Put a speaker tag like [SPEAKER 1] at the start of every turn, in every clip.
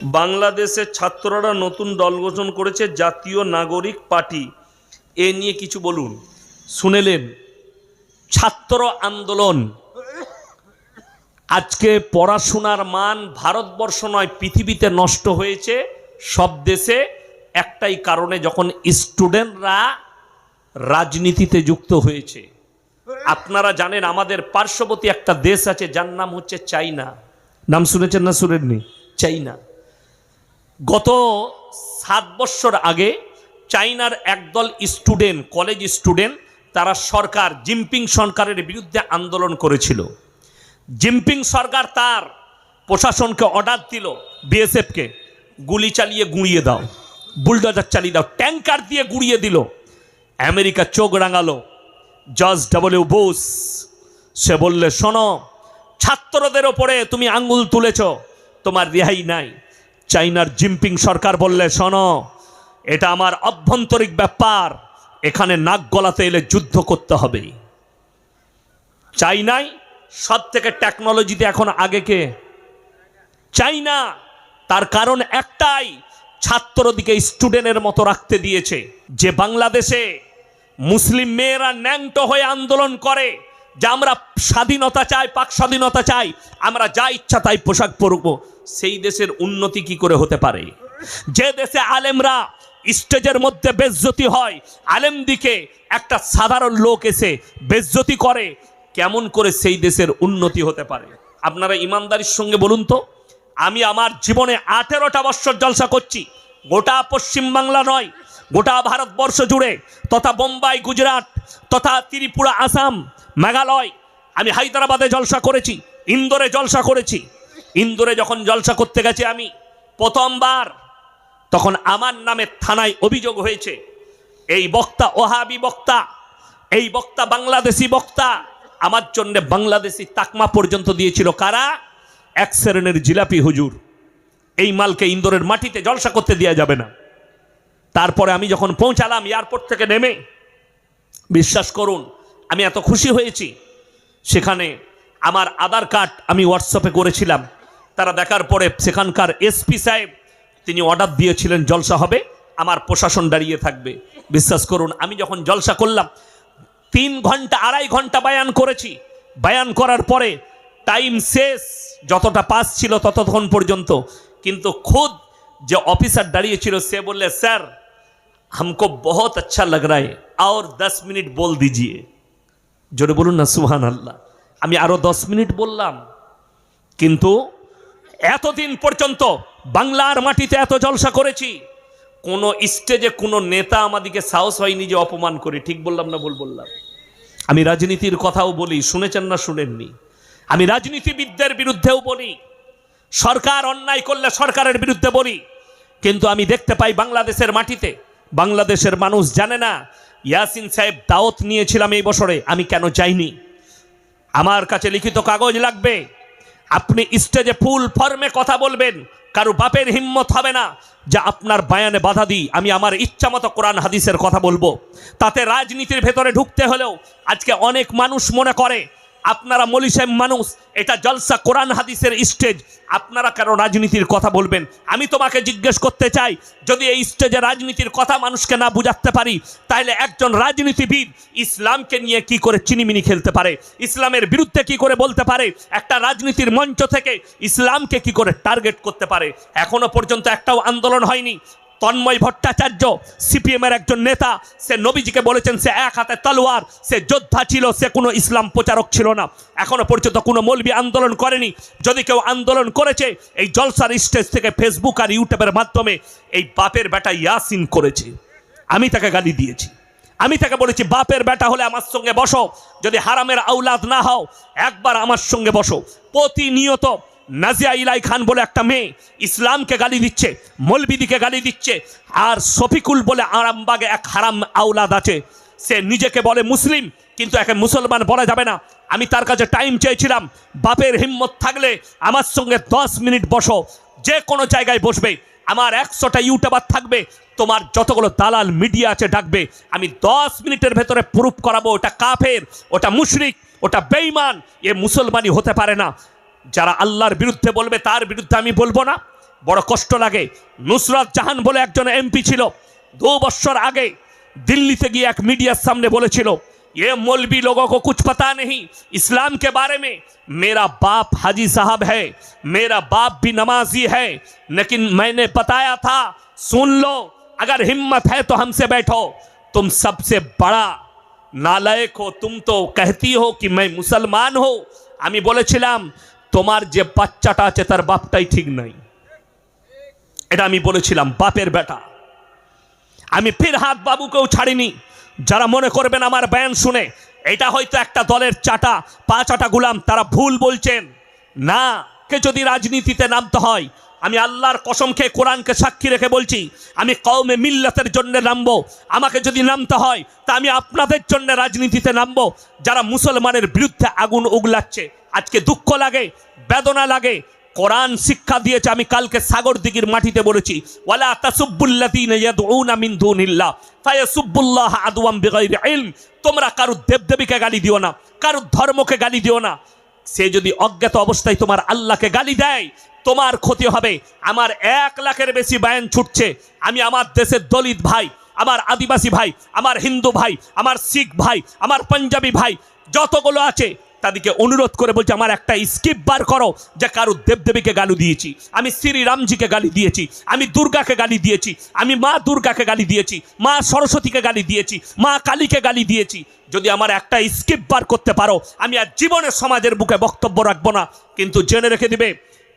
[SPEAKER 1] বাংলাদেশের ছাত্ররা নতুন দল গঠন করেছে জাতীয় নাগরিক পার্টি। এ নিয়ে কিছু বলুন। শুনেলেন, ছাত্র আন্দোলন আজকে পড়াশোনার মান ভারতবর্ষ নয় পৃথিবীতে নষ্ট হয়েছে সব দেশে একটাই কারণে, যখন স্টুডেন্টরা রাজনীতিতে যুক্ত হয়েছে। আপনারা জানেন আমাদের পার্শ্ববর্তী একটা দেশ আছে যার নাম হচ্ছে চাইনা। নাম শুনেছেন না শুনেননি? চাইনা। গত 7 বছর আগে চাইনার একদল স্টুডেন্ট, কলেজ স্টুডেন্ট, তারা সরকার জিনপিং সরকারের বিরুদ্ধে আন্দোলন করেছিল। জিনপিং সরকার তার প্রশাসনকে অর্ডার দিল, বিএসএফকে গুলি চালিয়ে গুঁড়িয়ে দাও, বুলডোজার চালিয়ে দাও, ট্যাঙ্কার দিয়ে গুঁড়িয়ে দিল। আমেরিকা চোখ রাঙালো। জর্জ ডব্লিউ বুশ সে বললে, শোনো, ছাত্রদের ওপরে তুমি আঙ্গুল তুলেছ, তোমার রেহাই নাই। চাইনার জিনপিং সরকার বললে, শোনো, এটা আমার অভ্যন্তরীণ ব্যাপার, এখানে নাক গলাতে এলে যুদ্ধ করতে হবে। চাইনাই সব থেকে টেকনোলজিতে এখন আগে কে? চাইনা। তার কারণ একটাই, ছাত্রদিকে স্টুডেন্টের মতো রাখতে দিয়েছে। যে বাংলাদেশে মুসলিম মেয়েরা ন্যাংটো হয়ে আন্দোলন করে যে আমরা স্বাধীনতা চাই, পাক স্বাধীনতা চাই, আমরা যা ইচ্ছা তাই পোশাক পরব, সেই দেশের উন্নতি কি করে হতে পারে? যে দেশে আলেমরা স্টেজের মধ্যে বেজ্জতি হয়, আলেম দিকে একটা সাধারণ লোক এসে বেজ্জতি করে, কেমন করে সেই দেশের উন্নতি হতে পারে? আপনারা ইমানদারির সঙ্গে বলুন তো। আমি আমার জীবনে 18টা বছর জলসা করছি, গোটা পশ্চিমবাংলা নয়, গোটা ভারতবর্ষ জুড়ে, তথা বোম্বাই, গুজরাট, তথা ত্রিপুরা, আসাম, মেঘালয়। আমি হায়দ্রাবাদে জলসা করেছি, ইন্দোরে জলসা করেছি। ইন্দোরে যখন জলসা করতে গেছি আমি প্রথমবার, তখন আমার নামে থানায় অভিযোগ হয়েছে, এই বক্তা ওহাবি বক্তা, এই বক্তা বাংলাদেশি বক্তা। আমার জন্য বাংলাদেশি তাকমা পর্যন্ত দিয়েছিল কারা? এক শ্রেণীর জিলাপি হুজুর। এই মালকে ইন্দোরের মাটিতে জলসা করতে দেওয়া যাবে না। তারপরে আমি যখন পৌঁছালাম এয়ারপোর্ট থেকে নেমে, বিশ্বাস করুন আমি এত খুশি হয়েছি। সেখানে আমার আধার কার্ড আমি হোয়াটসঅ্যাপে করেছিলাম। তারা দেখার পরে সেখানকার এসপি সাহেব তিনি অর্ডার দিয়েছিলেন জলসা হবে, আমার প্রশাসন দাঁড়িয়ে থাকবে। বিশ্বাস করুন আমি যখন জলসা করলাম 3 ঘন্টা 2.5 ঘন্টা বায়ান করেছি। বায়ান করার পরে টাইম শেষ, যতটা পাস ছিল ততক্ষণ পর্যন্ত। কিন্তু খুদ যে অফিসার দাঁড়িয়েছিল সে বললে, স্যার हमको बहुत अच्छा लग रहा है और 10 मिनट बोल दीजिए। জোরে বলুন না সুবহান আল্লাহ। আমি আরো 10 মিনিট বললাম, কিন্তু এতদিন পর্যন্ত বাংলার মাটিতে এত জলসা করেছি, কোন স্টেজে কোন নেতা আমাদেরকে সাহস হয়নি যে অপমান করে। ঠিক বললাম না ভুল বললাম? আমি রাজনীতির কথাও বলি, শুনেছেন না শুনেননি? আমি রাজনীতিবিদদের বিরুদ্ধেও বলি, সরকার অন্যায় করলে সরকারের বিরুদ্ধে বলি। কিন্তু আমি দেখতে পাই বাংলাদেশের মাটিতে বাংলাদেশের মানুষ জানে না ইয়াসিন সাহেব দাওয়াত নিয়েছিলাম এই বছরে, আমি কেন যাইনি? আমার কাছে লিখিত কাগজ লাগবে। আপনি স্টেজে ফুল ফর্মে কথা বলবেন, কারো বাপের হিম্মত হবে না যে আপনার বায়ানে বাধা দিই। আমি আমার ইচ্ছা মতো কোরআন হাদিসের কথা বলবো। তাতে রাজনীতির ভেতরে ঢুকতে হলেও আজকে অনেক মানুষ মনে করে আপনারা মলিসেম মানুষ, এটা জলসা কোরআন হাদিসের স্টেজ, আপনারা কেন রাজনীতির কথা বলবেন? আমি তোমাকে জিজ্ঞেস করতে চাই, যদি এই স্টেজে রাজনীতির কথা মানুষকে না বুঝাতে পারি, তাহলে একজন রাজনীতিবিদ ইসলামকে নিয়ে কি করে চিনিমিনি খেলতে পারে? ইসলামের বিরুদ্ধে কি করে বলতে পারে? একটা রাজনীতির মঞ্চ থেকে ইসলামকে কি করে টার্গেট করতে পারে? এখনো পর্যন্ত একটাও আন্দোলন হয়নি। তন্ময় ভট্টাচার্য সিপিএমের একজন নেতা, সে নবীজিকে বলেছেন সে এক হাতে তলোয়ার, সে যোদ্ধা ছিল, সে কোনো ইসলাম প্রচারক ছিল না। এখনো পর্যন্ত কোনো মৌলবি আন্দোলন করেনি। যদি কেউ আন্দোলন করেছে এই জলসার স্টেজ থেকে ফেসবুক আর ইউটিউবের মাধ্যমে এই বাপের বেটা ইয়াসিন করেছে। আমি তাকে গালি দিয়েছি, আমি তাকে বলেছি বাপের বেটা হলে আমার সঙ্গে বসো, যদি হারামের আওলাদ না হও একবার আমার সঙ্গে বসো। প্রতিনিয়ত নাজিয়া ইলাই খান বলে একটা মেয়ে ইসলামকে গালি দিচ্ছে, মৌলবিদিকে গালি দিচ্ছে। আর শফিকুল বলে আরামবাগে এক হারাম আওলাদ আছে, সে নিজেকে বলে মুসলিম কিন্তু একে মুসলমান বলা যাবে না। আমি তার কাছে টাইম চেয়েছিলাম, বাপের হিম্মত থাকলে আমার সঙ্গে 10 মিনিট বসো, যে কোনো জায়গায় বসবে। আমার 100টা ইউটিউবার থাকবে, তোমার যতগুলো দালাল মিডিয়া আছে ডাকবে, আমি 10 মিনিটের ভেতরে প্রুফ করাবো ওটা কাফের, ওটা মুশরিক, ওটা বেঈমান, এ মুসলমানই হতে পারে না। যারা আল্লাহর বিরুদ্ধে বলবে তার বিরুদ্ধে আমি বলবো না। বড় কষ্ট লাগে। নুসরাত জাহান বলে একজন এমপি ছিল, 2 বছর আগে दिल्लीতে গিয়ে এক মিডিয়ার সামনে বলেছিল, ये मौलवी लोगों को कुछ पता नहीं इस्लाम के बारे में। मेरा बाप हाजी साहब है, मेरा बाप भी नमाजी है, लेकिन मैंने बताया था सुन लो, अगर हिम्मत है तो हमसे बैठो। तुम सबसे बड़ा नालायक हो, तुम तो कहती हो कि मैं मुसलमान हो। আমি বলেছিলাম তোমার যে বাচ্চাটা আছে তার বাপটাই ঠিক নাই, এটা আমি বলেছিলাম, বাপের বেটা। আমি ফিরহাদ বাবুকেও ছাড়িনি। যারা মনে করবেন আমার বয়ান শুনে এটা হয়তো একটা দলের চাটা 5 আটা গুলাম, তারা ভুল বলছেন। না, কে যদি রাজনীতিতে নামতে হয়, আমি আল্লাহর কসম খেয়ে কোরআনকে সাক্ষী রেখে বলছি, আমি কওমে মিল্লাতের জন্য নামবো। আমাকে যদি নামতে হয় তা আমি আপনাদের জন্য রাজনীতিতে নামবো, যারা মুসলমানের বিরুদ্ধে আগুন উগলাচ্ছে। আজকে দুঃখ লাগে, বেদনা লাগে। কোরআন শিক্ষা দিয়েছে। আমি কালকে সাগর দিঘির মাটিতে বলেছি, ওয়ালা তাসুব্বুল্লাযীনা ইয়াদউনা মিন দুনিল্লাহ ফায়াসুব্বুল্লাহ আদওয়াম বিগাইরি ইলম। তোমরা কারো দেবদেবীকে গালি দিও না, কারো ধর্মকে গালি দিও না। সে যদি অজ্ঞাত অবস্থায় তোমার আল্লাহকে গালি দেয়, তোমার ক্ষতি হবে। আমার 1 লাখের বেশি বয়ান ছুটছে। আমি আমার দেশের দলিত ভাই, আমার আদিবাসী ভাই, আমার হিন্দু ভাই, আমার শিখ ভাই, আমার পাঞ্জাবি ভাই যতগুলো আছে তাদেরকে অনুরোধ করে বলছি, আমার একটা স্কিপ বার করো যে কারো দেবদেবীকে গালি দিয়েছি, আমি শ্রী রামজিকে গালি দিয়েছি, আমি দুর্গাকে গালি দিয়েছি, আমি মা দুর্গাকে গালি দিয়েছি, মা সরস্বতীকে গালি দিয়েছি, মা কালীকে গালি দিয়েছি। যদি আমার একটা স্কিপ বার করতে পারো, আমি আর জীবনে সমাজের বুকে বক্তব্য রাখবো না। কিন্তু জেনে রেখে দিবে,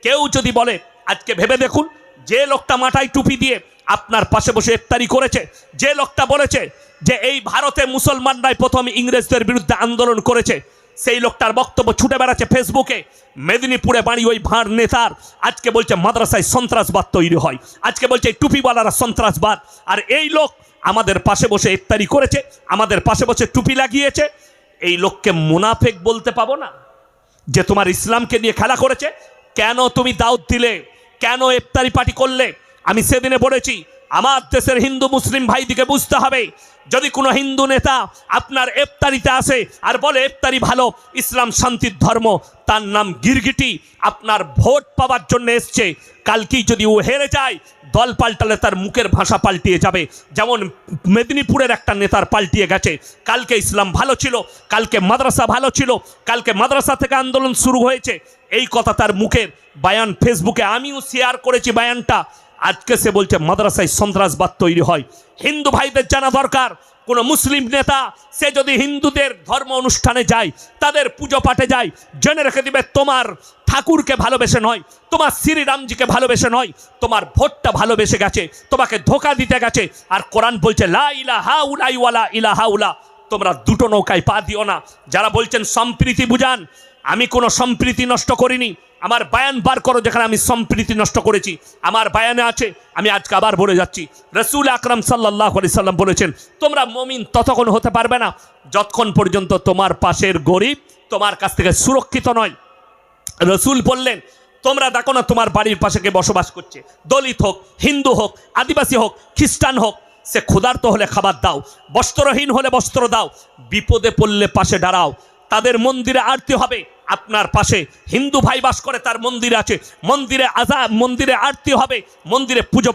[SPEAKER 1] কেউ যদি বলে, আজকে ভেবে দেখুন, যে লোকটা মাথায় টুপি দিয়ে আপনার পাশে বসে ইফতারি করেছে, যে লোকটা বলেছে যে এই ভারতে মুসলমানরাই প্রথম ইংরেজদের বিরুদ্ধে আন্দোলন করেছে, সেই লোকটার বক্তব্য ছুটে বেড়াচ্ছে ফেসবুকে। মেদিনীপুরে বাড়ি ওই ভাঁড় নেতার, আজকে বলছে মাদ্রাসায় সন্ত্রাসবাদ তৈরি হয়, আজকে বলছে টুপিওয়ালারা সন্ত্রাসবাদ। আর এই লোক আমাদের পাশে বসে ইফতারি করেছে, আমাদের পাশে বসে টুপি লাগিয়েছে। এই লোককে মুনাফেক বলতে পাবো না যে তোমার ইসলামকে নিয়ে খেলা করেছে? কেন তুমি দাওয়াত দিলে? কেন ইফতারি পার্টি করলে? আমি সেদিনে বলেছি, আমার দেশের হিন্দু মুসলিম ভাইদিকে বুঝতে হবে, যদি কোনো হিন্দু নেতা আপনার ইফতারিতে আসে আর বলে ইফতারি ভালো, ইসলাম শান্তির ধর্ম, তার নাম গিরগিটি, আপনার ভোট পাওয়ার জন্য এসছে। কালকেই যদি ও হেরে যায়, দল পাল্টালে তার মুখের ভাষা পাল্টিয়ে যাবে, যেমন মেদিনীপুরের একটা নেতার পাল্টিয়ে গেছে। কালকে ইসলাম ভালো ছিল, কালকে মাদ্রাসা ভালো ছিল, কালকে মাদ্রাসা থেকে আন্দোলন শুরু হয়েছে, এই কথা তার মুখের বয়ান ফেসবুকে আমিও শেয়ার করেছি বয়ানটা। আজকে সে বলছে মাদ্রাসায় সন্ত্রাসবাদ তৈরি হয়। হিন্দু ভাইদের জানা দরকার, কোনো মুসলিম নেতা সে যদি হিন্দুদের ধর্ম অনুষ্ঠানে যায়, তাদের পুজো পাঠে যায়, জেনে রেখে দিবে তোমার ঠাকুরকে ভালোবেসে নয়, তোমার শ্রীরামজিকে ভালোবেসে নয়, তোমার ভোটটা ভালোবেসে গেছে, তোমাকে ধোকা দিতে গেছে। আর কোরআন বলছে লা ইলাহা উলাই ওয়ালা ইলাহা উলা, তোমরা দুটো নৌকায় পা দিও না। যারা বলছেন সম্প্রীতি বুঝান, আমি কোনো সম্প্রীতি নষ্ট করিনি। আমার বয়ান বার করো যেখানে আমি সম্প্রীতি নষ্ট করেছি, আমার বয়ানে আছে। আমি আজকে আবার বলে যাচ্ছি, রাসূল আকরাম সাল্লাল্লাহু আলাইহি সাল্লাম বলেছেন, তোমরা মুমিন ততক্ষণ হতে পারবে না যতক্ষণ পর্যন্ত তোমার পাশের গরিব তোমার কাছ থেকে সুরক্ষিত নয়। রাসূল বললেন, তোমরা দেখো না তোমার বাড়ির পাশে কে বসবাস করছে, দলিত হোক, হিন্দু হোক, আদিবাসী হোক, খ্রিস্টান হোক, সে ক্ষুধার্ত হলে খাবার দাও, বস্ত্রহীন হলে বস্ত্র দাও, বিপদে পড়লে পাশে দাঁড়াও। তাদের মন্দিরে আরতি হবে, আপনার পাশে হিন্দু ভাই বাস করে, তার মন্দির আছে, মন্দিরে আরতি হবে, মন্দিরে পুজো